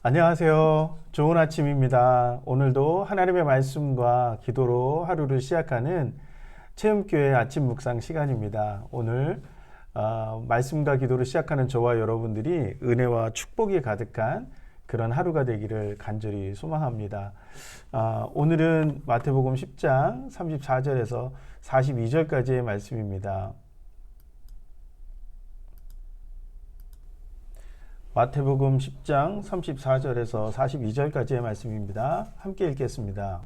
안녕하세요. 좋은 아침입니다. 오늘도 하나님의 말씀과 기도로 하루를 시작하는 체험교회 아침 묵상 시간입니다. 오늘 말씀과 기도로 시작하는 저와 여러분들이 은혜와 축복이 가득한 그런 하루가 되기를 간절히 소망합니다. 오늘은 마태복음 10장 34절에서 42절까지의 말씀입니다. 마태복음 10장 34절에서 42절까지의 말씀입니다. 함께 읽겠습니다.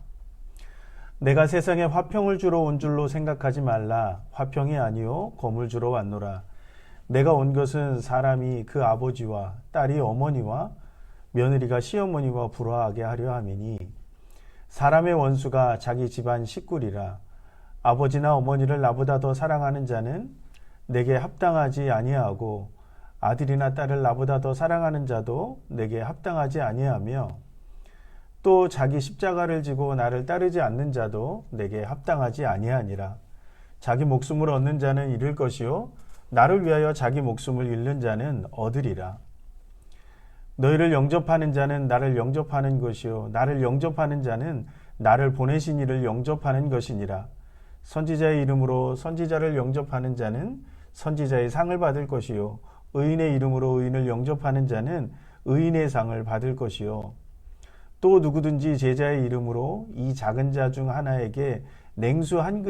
내가 세상에 화평을 주러 온 줄로 생각하지 말라. 화평이 아니요 검을 주러 왔노라. 내가 온 것은 사람이 그 아버지와 딸이 어머니와 며느리가 시어머니와 불화하게 하려 함이니 사람의 원수가 자기 집안 식구리라. 아버지나 어머니를 나보다 더 사랑하는 자는 내게 합당하지 아니하고 아들이나 딸을 나보다 더 사랑하는 자도 내게 합당하지 아니하며 또 자기 십자가를 지고 나를 따르지 않는 자도 내게 합당하지 아니하니라. 자기 목숨을 얻는 자는 잃을 것이요 나를 위하여 자기 목숨을 잃는 자는 얻으리라. 너희를 영접하는 자는 나를 영접하는 것이요 나를 영접하는 자는 나를 보내신 이를 영접하는 것이니라. 선지자의 이름으로 선지자를 영접하는 자는 선지자의 상을 받을 것이요 의인의 이름으로 의인을 영접하는 자는 의인의 상을 받을 것이요 또 누구든지 제자의 이름으로 이 작은 자 중 하나에게 냉수 한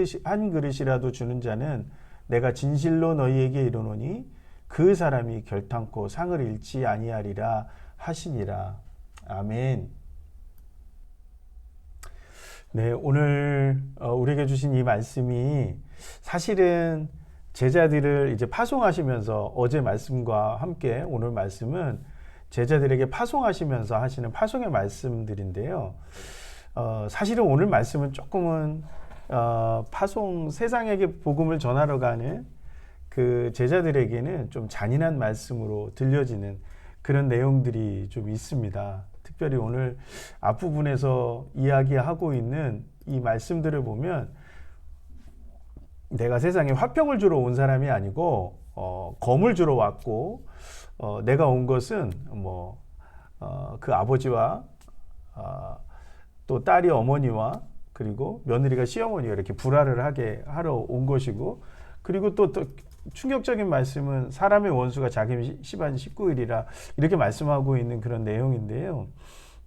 그릇이라도 주는 자는 내가 진실로 너희에게 이르노니 그 사람이 결탄코 상을 잃지 아니하리라 하시니라. 아멘. 네, 오늘 우리에게 주신 이 말씀이 사실은 제자들을 이제 파송하시면서 어제 말씀과 함께 오늘 말씀은 제자들에게 파송하시면서 하시는 파송의 말씀들인데요. 사실은 오늘 말씀은 조금은 파송 세상에게 복음을 전하러 가는 그 제자들에게는 좀 잔인한 말씀으로 들려지는 그런 내용들이 좀 있습니다. 특별히 오늘 앞부분에서 이야기하고 있는 이 말씀들을 보면 내가 세상에 화평을 주러 온 사람이 아니고 검을 주러 왔고 내가 온 것은 그 아버지와 또 딸이 어머니와 그리고 며느리가 시어머니가 이렇게 불화를 하게 하러 온 것이고 그리고 또 충격적인 말씀은 사람의 원수가 자기 집안 식구이리라 이렇게 말씀하고 있는 그런 내용인데요.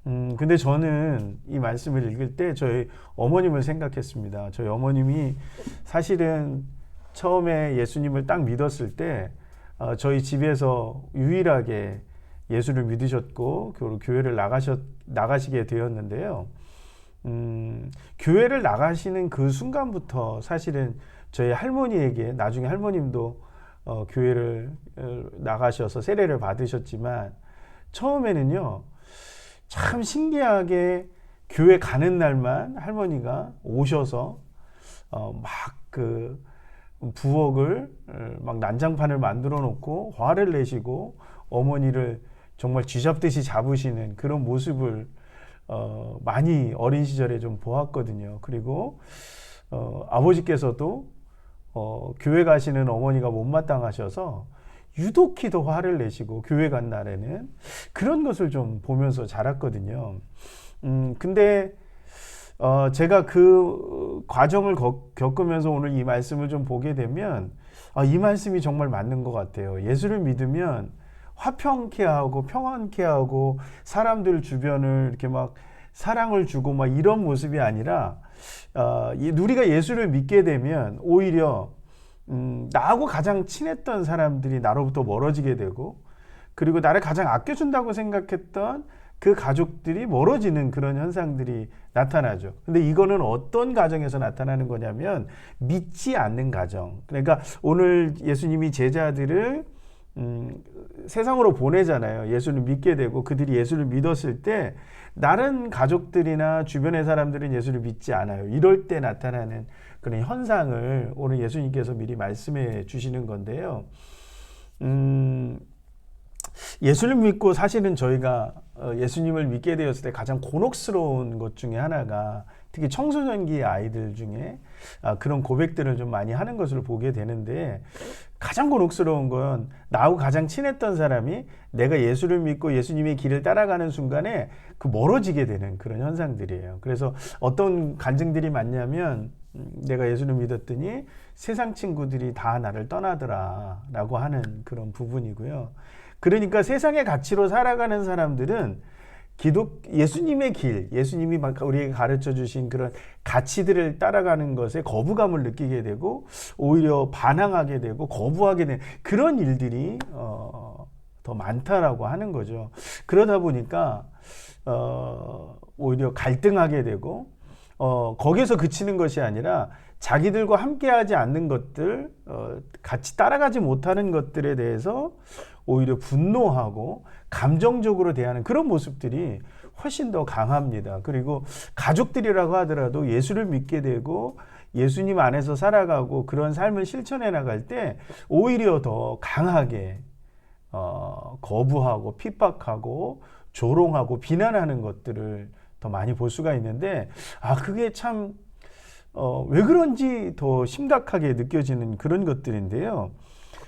근데 저는 이 말씀을 읽을 때 저희 어머님을 생각했습니다. 저희 어머님이 사실은 처음에 예수님을 딱 믿었을 때 저희 집에서 유일하게 예수를 믿으셨고 교회를 나가시게 되었는데요. 교회를 나가시는 그 순간부터 사실은 저희 할머니에게 나중에 할머님도 교회를 나가셔서 세례를 받으셨지만 처음에는요. 참 신기하게 교회 가는 날만 할머니가 오셔서 막 그 부엌을 막 난장판을 만들어 놓고 화를 내시고 어머니를 정말 쥐잡듯이 잡으시는 그런 모습을 많이 어린 시절에 좀 보았거든요. 그리고 아버지께서도 교회 가시는 어머니가 못마땅하셔서 유독히 더 화를 내시고 교회 간 날에는 그런 것을 좀 보면서 자랐거든요. 근데 제가 그 과정을 겪으면서 오늘 이 말씀을 좀 보게 되면 이 말씀이 정말 맞는 것 같아요. 예수를 믿으면 화평케 하고 평안케 하고 사람들 주변을 이렇게 막 사랑을 주고 막 이런 모습이 아니라 우리가 예수를 믿게 되면 오히려 나하고 가장 친했던 사람들이 나로부터 멀어지게 되고 그리고 나를 가장 아껴준다고 생각했던 그 가족들이 멀어지는 그런 현상들이 나타나죠. 근데 이거는 어떤 가정에서 나타나는 거냐면 믿지 않는 가정. 그러니까 오늘 예수님이 제자들을 세상으로 보내잖아요. 예수를 믿게 되고 그들이 예수를 믿었을 때 다른 가족들이나 주변의 사람들은 예수를 믿지 않아요. 이럴 때 나타나는 그런 현상을 오늘 예수님께서 미리 말씀해 주시는 건데요. 예수를 믿고 사실은 저희가 예수님을 믿게 되었을 때 가장 곤혹스러운 것 중에 하나가 특히 청소년기 아이들 중에 그런 고백들을 좀 많이 하는 것을 보게 되는데 가장 곤혹스러운 건 나하고 가장 친했던 사람이 내가 예수를 믿고 예수님의 길을 따라가는 순간에 그 멀어지게 되는 그런 현상들이에요. 그래서 어떤 간증들이 많냐면 내가 예수를 믿었더니 세상 친구들이 다 나를 떠나더라 라고 하는 그런 부분이고요. 그러니까 세상의 가치로 살아가는 사람들은 예수님의 길, 예수님이 우리에게 가르쳐 주신 그런 가치들을 따라가는 것에 거부감을 느끼게 되고 오히려 반항하게 되고 거부하게 되는 그런 일들이 더 많다라고 하는 거죠. 그러다 보니까 오히려 갈등하게 되고 거기서 그치는 것이 아니라 자기들과 함께하지 않는 것들, 같이 따라가지 못하는 것들에 대해서 오히려 분노하고 감정적으로 대하는 그런 모습들이 훨씬 더 강합니다. 그리고 가족들이라고 하더라도 예수를 믿게 되고 예수님 안에서 살아가고 그런 삶을 실천해 나갈 때 오히려 더 강하게 거부하고 핍박하고 조롱하고 비난하는 것들을 더 많이 볼 수가 있는데 그게 참 왜 그런지 더 심각하게 느껴지는 그런 것들인데요.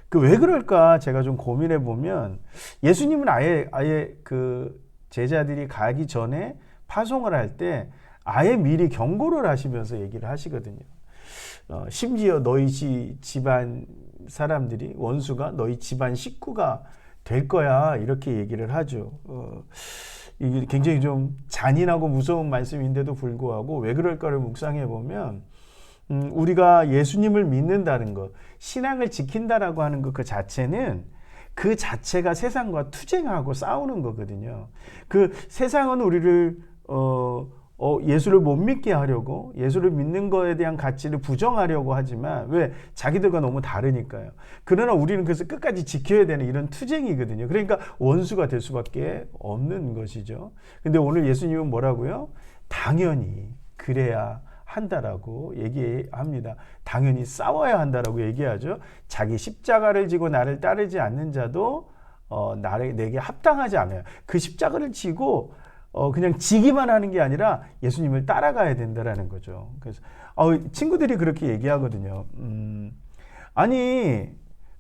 그 왜 그럴까 제가 좀 고민해 보면 예수님은 아예 그 제자들이 가기 전에 파송을 할 때 아예 미리 경고를 하시면서 얘기를 하시거든요. 심지어 너희 집안 사람들이 원수가 너희 집안 식구가 될 거야 이렇게 얘기를 하죠. 이게 굉장히 좀 잔인하고 무서운 말씀인데도 불구하고 왜 그럴까를 묵상해 보면 우리가 예수님을 믿는다는 것, 신앙을 지킨다라고 하는 것 그 자체는 그 자체가 세상과 투쟁하고 싸우는 거거든요. 그 세상은 우리를 예수를 못 믿게 하려고 예수를 믿는 거에 대한 가치를 부정하려고 하지만 왜? 자기들과 너무 다르니까요. 그러나 우리는 그래서 끝까지 지켜야 되는 이런 투쟁이거든요. 그러니까 원수가 될 수밖에 없는 것이죠. 근데 오늘 예수님은 뭐라고요? 당연히 그래야 한다라고 얘기합니다. 당연히 싸워야 한다라고 얘기하죠. 자기 십자가를 지고 나를 따르지 않는 자도 내게 합당하지 않아요. 그 십자가를 지고 그냥 지기만 하는 게 아니라 예수님을 따라가야 된다라는 거죠. 그래서 친구들이 그렇게 얘기하거든요. 아니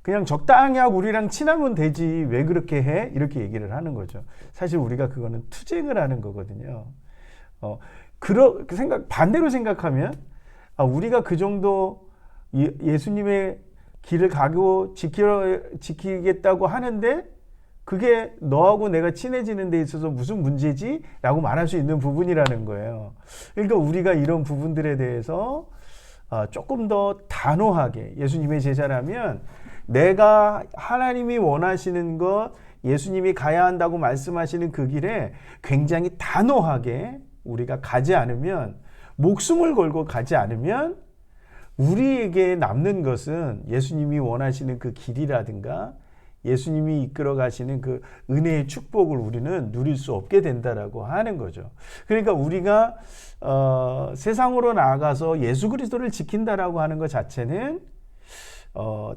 그냥 적당히 하고 우리랑 친하면 되지 왜 그렇게 해? 이렇게 얘기를 하는 거죠. 사실 우리가 그거는 투쟁을 하는 거거든요. 반대로 생각하면 우리가 그 정도 예수님의 길을 가고 지키겠다고 하는데 그게 너하고 내가 친해지는 데 있어서 무슨 문제지? 라고 말할 수 있는 부분이라는 거예요. 그러니까 우리가 이런 부분들에 대해서 조금 더 단호하게 예수님의 제자라면 내가 하나님이 원하시는 것 예수님이 가야 한다고 말씀하시는 그 길에 굉장히 단호하게 우리가 가지 않으면 목숨을 걸고 가지 않으면 우리에게 남는 것은 예수님이 원하시는 그 길이라든가 예수님이 이끌어 가시는 그 은혜의 축복을 우리는 누릴 수 없게 된다라고 하는 거죠. 그러니까 우리가 세상으로 나아가서 예수 그리스도를 지킨다라고 하는 것 자체는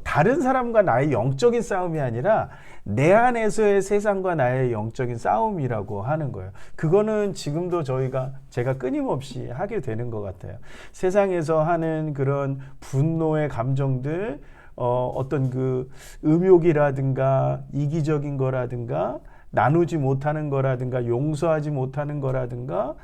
다른 사람과 나의 영적인 싸움이 아니라 내 안에서의 세상과 나의 영적인 싸움이라고 하는 거예요. 그거는 지금도 제가 끊임없이 하게 되는 것 같아요. 세상에서 하는 그런 분노의 감정들, 어떤 그 음욕이라든가 이기적인 거라든가 나누지 못하는 거라든가 용서하지 못하는 거라든가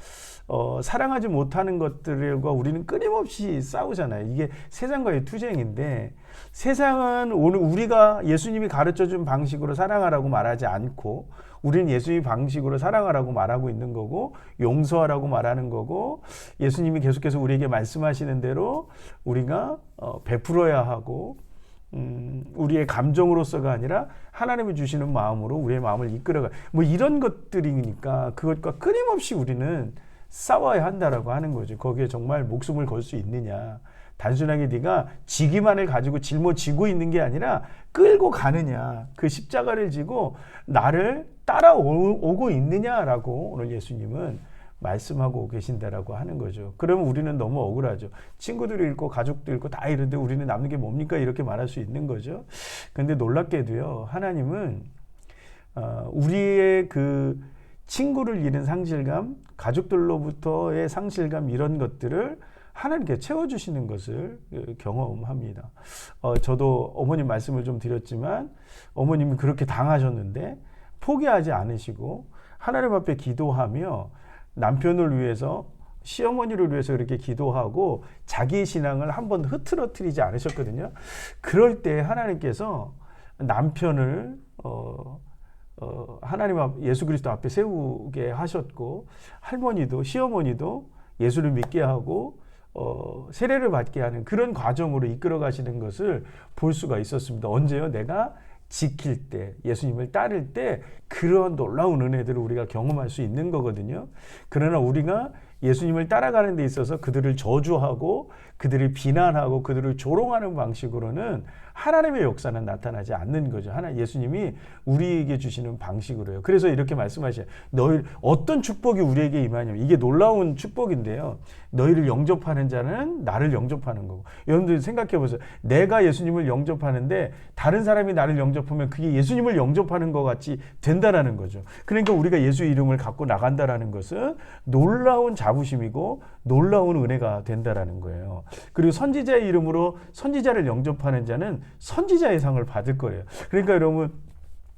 사랑하지 못하는 것들과 우리는 끊임없이 싸우잖아요. 이게 세상과의 투쟁인데 세상은 오늘 우리가 예수님이 가르쳐준 방식으로 사랑하라고 말하지 않고 우리는 예수님의 방식으로 사랑하라고 말하고 있는 거고 용서하라고 말하는 거고 예수님이 계속해서 우리에게 말씀하시는 대로 우리가 베풀어야 하고 우리의 감정으로서가 아니라 하나님이 주시는 마음으로 우리의 마음을 이끌어가 이런 것들이니까 그것과 끊임없이 우리는 싸워야 한다라고 하는 거죠. 거기에 정말 목숨을 걸 수 있느냐. 단순하게 네가 지기만을 가지고 짊어지고 있는 게 아니라 끌고 가느냐. 그 십자가를 지고 나를 따라오고 있느냐라고 오늘 예수님은 말씀하고 계신다라고 하는 거죠. 그러면 우리는 너무 억울하죠. 친구들이 있고 가족도 있고 다 이런데 우리는 남는 게 뭡니까? 이렇게 말할 수 있는 거죠. 근데 놀랍게도요. 하나님은 우리의 그 친구를 잃은 상실감, 가족들로부터의 상실감 이런 것들을 하나님께 채워주시는 것을 경험합니다. 저도 어머님 말씀을 좀 드렸지만 어머님이 그렇게 당하셨는데 포기하지 않으시고 하나님 앞에 기도하며 남편을 위해서 시어머니를 위해서 그렇게 기도하고 자기의 신앙을 한번 흐트러뜨리지 않으셨거든요. 그럴 때 하나님께서 남편을 하나님 앞 예수 그리스도 앞에 세우게 하셨고 할머니도 시어머니도 예수를 믿게 하고 세례를 받게 하는 그런 과정으로 이끌어 가시는 것을 볼 수가 있었습니다. 언제요? 내가 지킬 때, 예수님을 따를 때 그런 놀라운 은혜들을 우리가 경험할 수 있는 거거든요. 그러나 우리가 예수님을 따라가는 데 있어서 그들을 저주하고 그들을 비난하고 그들을 조롱하는 방식으로는 하나님의 역사는 나타나지 않는 거죠. 예수님이 우리에게 주시는 방식으로요. 그래서 이렇게 말씀하셔요. 너희 어떤 축복이 우리에게 임하냐면 이게 놀라운 축복인데요. 너희를 영접하는 자는 나를 영접하는 거고. 여러분들 생각해 보세요. 내가 예수님을 영접하는데 다른 사람이 나를 영접하면 그게 예수님을 영접하는 것 같이 된다라는 거죠. 그러니까 우리가 예수 이름을 갖고 나간다라는 것은 놀라운 자부심이고 놀라운 은혜가 된다라는 거예요. 그리고 선지자의 이름으로 선지자를 영접하는 자는 선지자의 상을 받을 거예요. 그러니까 여러분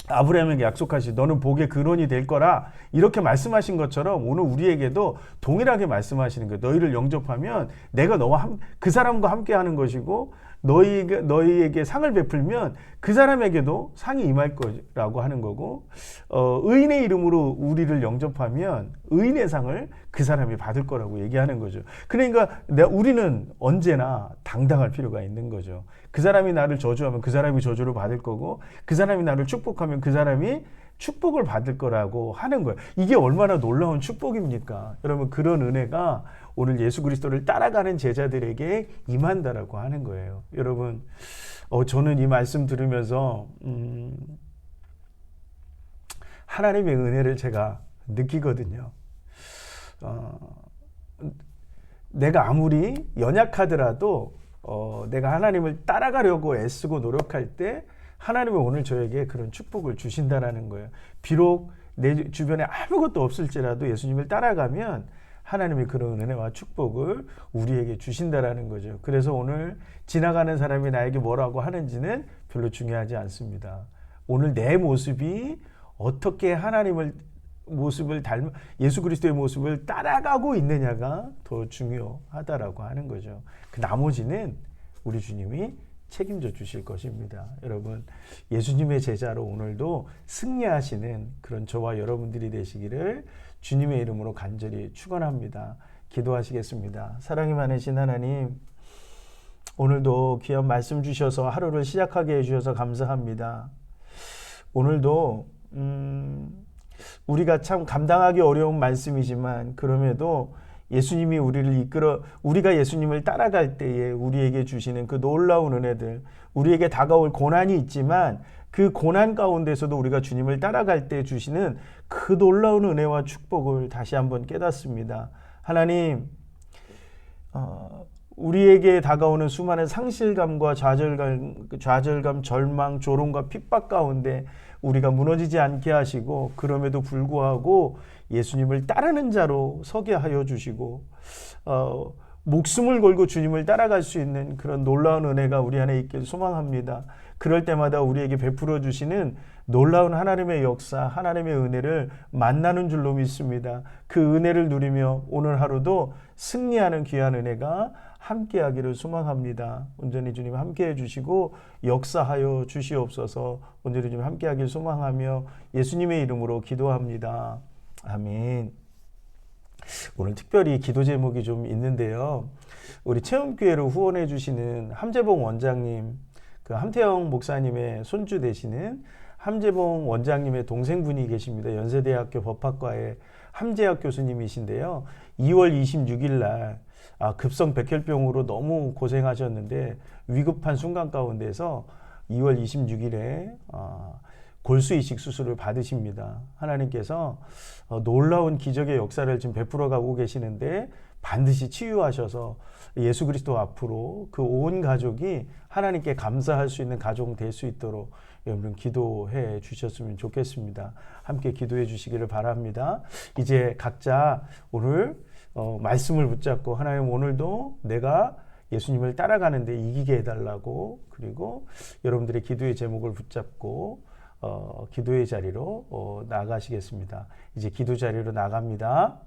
아브라함에게 약속하시 너는 복의 근원이 될 거라 이렇게 말씀하신 것처럼 오늘 우리에게도 동일하게 말씀하시는 거예요. 너희를 영접하면 내가 너와 그 사람과 함께 하는 것이고 너희에게 상을 베풀면 그 사람에게도 상이 임할 거라고 하는 거고 의인의 이름으로 우리를 영접하면 의인의 상을 그 사람이 받을 거라고 얘기하는 거죠. 그러니까 우리는 언제나 당당할 필요가 있는 거죠. 그 사람이 나를 저주하면 그 사람이 저주를 받을 거고 그 사람이 나를 축복하면 그 사람이 축복을 받을 거라고 하는 거예요. 이게 얼마나 놀라운 축복입니까? 여러분 그런 은혜가 오늘 예수 그리스도를 따라가는 제자들에게 임한다라고 하는 거예요. 여러분 저는 이 말씀 들으면서 하나님의 은혜를 제가 느끼거든요. 내가 아무리 연약하더라도 내가 하나님을 따라가려고 애쓰고 노력할 때 하나님은 오늘 저에게 그런 축복을 주신다라는 거예요. 비록 내 주변에 아무것도 없을지라도 예수님을 따라가면 하나님이 그런 은혜와 축복을 우리에게 주신다라는 거죠. 그래서 오늘 지나가는 사람이 나에게 뭐라고 하는지는 별로 중요하지 않습니다. 오늘 내 모습이 어떻게 하나님을 모습을 닮아 예수 그리스도의 모습을 따라가고 있느냐가 더 중요하다라고 하는 거죠. 그 나머지는 우리 주님이 책임져 주실 것입니다. 여러분 예수님의 제자로 오늘도 승리하시는 그런 저와 여러분들이 되시기를 주님의 이름으로 간절히 축원합니다. 기도하시겠습니다. 사랑이 많으신 하나님 오늘도 귀한 말씀 주셔서 하루를 시작하게 해주셔서 감사합니다. 오늘도 우리가 참 감당하기 어려운 말씀이지만 그럼에도 예수님이 우리가 예수님을 따라갈 때에 우리에게 주시는 그 놀라운 은혜들, 우리에게 다가올 고난이 있지만 그 고난 가운데서도 우리가 주님을 따라갈 때 주시는 그 놀라운 은혜와 축복을 다시 한번 깨닫습니다. 하나님, 우리에게 다가오는 수많은 상실감과 좌절감, 절망, 조롱과 핍박 가운데 우리가 무너지지 않게 하시고 그럼에도 불구하고 예수님을 따르는 자로 서게 하여 주시고 목숨을 걸고 주님을 따라갈 수 있는 그런 놀라운 은혜가 우리 안에 있길 소망합니다. 그럴 때마다 우리에게 베풀어 주시는 놀라운 하나님의 역사, 하나님의 은혜를 만나는 줄로 믿습니다. 그 은혜를 누리며 오늘 하루도 승리하는 귀한 은혜가 함께하기를 소망합니다. 온전히 주님 함께해 주시고 역사하여 주시옵소서. 온전히 주님 함께하기를 소망하며 예수님의 이름으로 기도합니다. 아멘. 오늘 특별히 기도 제목이 좀 있는데요. 우리 체험교회로 후원해 주시는 함재봉 원장님, 그 함태영 목사님의 손주 되시는 함재봉 원장님의 동생분이 계십니다. 연세대학교 법학과의 함재학 교수님이신데요. 2월 26일 날 급성 백혈병으로 너무 고생하셨는데 위급한 순간 가운데서 2월 26일에 골수 이식 수술을 받으십니다. 하나님께서 놀라운 기적의 역사를 지금 베풀어 가고 계시는데 반드시 치유하셔서 예수 그리스도 앞으로 그 온 가족이 하나님께 감사할 수 있는 가족 될 수 있도록 여러분 기도해 주셨으면 좋겠습니다. 함께 기도해 주시기를 바랍니다. 이제 각자 오늘 말씀을 붙잡고 하나님 오늘도 내가 예수님을 따라가는데 이기게 해달라고 그리고 여러분들의 기도의 제목을 붙잡고 기도의 자리로 나아가시겠습니다. 이제 기도 자리로 나갑니다.